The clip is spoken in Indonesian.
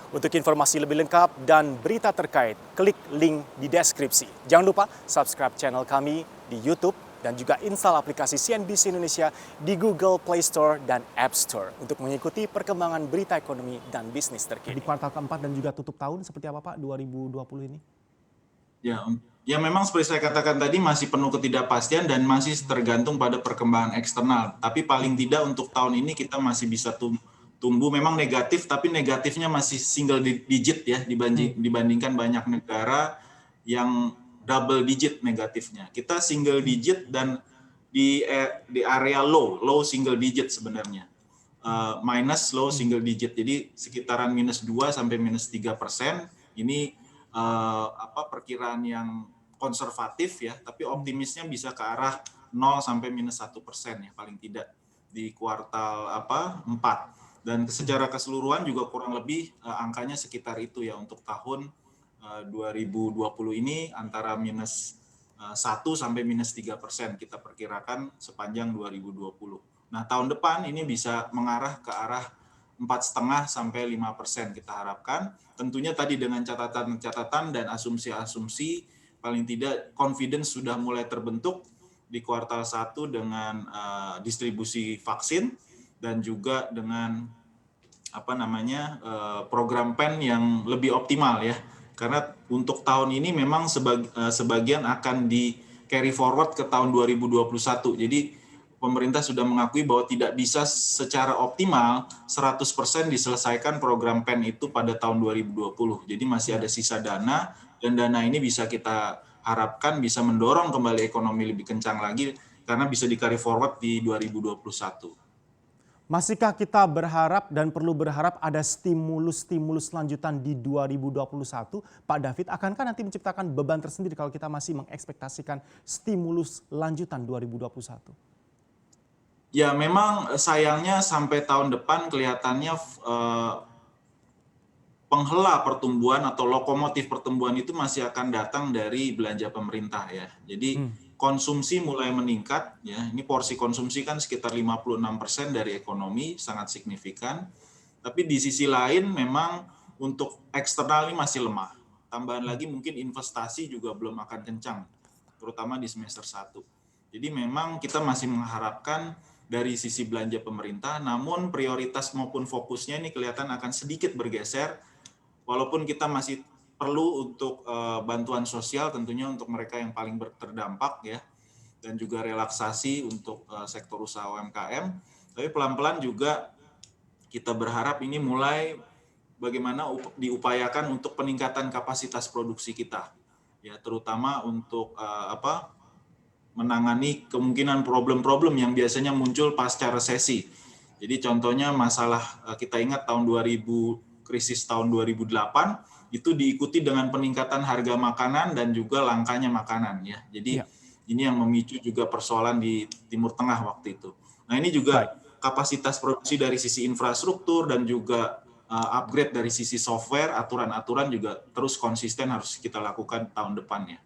Untuk informasi lebih lengkap dan berita terkait, klik link di deskripsi. Jangan lupa subscribe channel kami di YouTube dan juga install aplikasi CNBC Indonesia di Google Play Store dan App Store untuk mengikuti perkembangan berita ekonomi dan bisnis terkini. Di kuartal keempat dan juga tutup tahun seperti apa Pak 2020 ini? Ya memang seperti saya katakan tadi masih penuh ketidakpastian dan masih tergantung pada perkembangan eksternal. Tapi paling tidak untuk tahun ini kita masih bisa tumbuh memang negatif, tapi negatifnya masih single digit ya dibandingkan banyak negara yang double digit negatifnya. Kita single digit dan di area low single digit sebenarnya. Minus low single digit. Jadi sekitaran minus 2 sampai minus 3%. Ini perkiraan yang konservatif ya, tapi optimisnya bisa ke arah 0 sampai minus 1% ya paling tidak di kuartal 4. Dan secara keseluruhan juga kurang lebih angkanya sekitar itu ya untuk tahun 2020 ini antara minus 1 sampai minus 3% kita perkirakan sepanjang 2020. Nah tahun depan ini bisa mengarah ke arah 4,5 sampai 5% kita harapkan. Tentunya tadi dengan catatan-catatan dan asumsi-asumsi paling tidak confidence sudah mulai terbentuk di kuartal 1 dengan distribusi vaksin dan juga dengan program PEN yang lebih optimal ya. Karena untuk tahun ini memang sebagian akan di carry forward ke tahun 2021. Jadi pemerintah sudah mengakui bahwa tidak bisa secara optimal 100% diselesaikan program PEN itu pada tahun 2020. Jadi masih ada sisa dana dan dana ini bisa kita harapkan bisa mendorong kembali ekonomi lebih kencang lagi karena bisa di carry forward di 2021. Masihkah kita berharap dan perlu berharap ada stimulus lanjutan di 2021? Pak David, akankah nanti menciptakan beban tersendiri kalau kita masih mengekspektasikan stimulus lanjutan 2021? Ya memang sayangnya sampai tahun depan kelihatannya penghela pertumbuhan atau lokomotif pertumbuhan itu masih akan datang dari belanja pemerintah ya. Jadi konsumsi mulai meningkat ya. Ini porsi konsumsi kan sekitar 56% dari ekonomi, sangat signifikan. Tapi di sisi lain memang untuk eksternal ini masih lemah. Tambahan lagi mungkin investasi juga belum akan kencang, terutama di semester 1. Jadi memang kita masih mengharapkan dari sisi belanja pemerintah, namun prioritas maupun fokusnya ini kelihatan akan sedikit bergeser, walaupun kita masih perlu untuk bantuan sosial tentunya untuk mereka yang paling terdampak ya, dan juga relaksasi untuk sektor usaha UMKM, tapi pelan-pelan juga kita berharap ini mulai bagaimana diupayakan untuk peningkatan kapasitas produksi kita, ya terutama untuk menangani kemungkinan problem-problem yang biasanya muncul pasca resesi. Jadi contohnya masalah kita ingat krisis tahun 2008 itu diikuti dengan peningkatan harga makanan dan juga langkanya makanan ya. Jadi ini yang memicu juga persoalan di Timur Tengah waktu itu. Nah ini juga kapasitas produksi dari sisi infrastruktur dan juga upgrade dari sisi software, aturan-aturan juga terus konsisten harus kita lakukan tahun depan ya.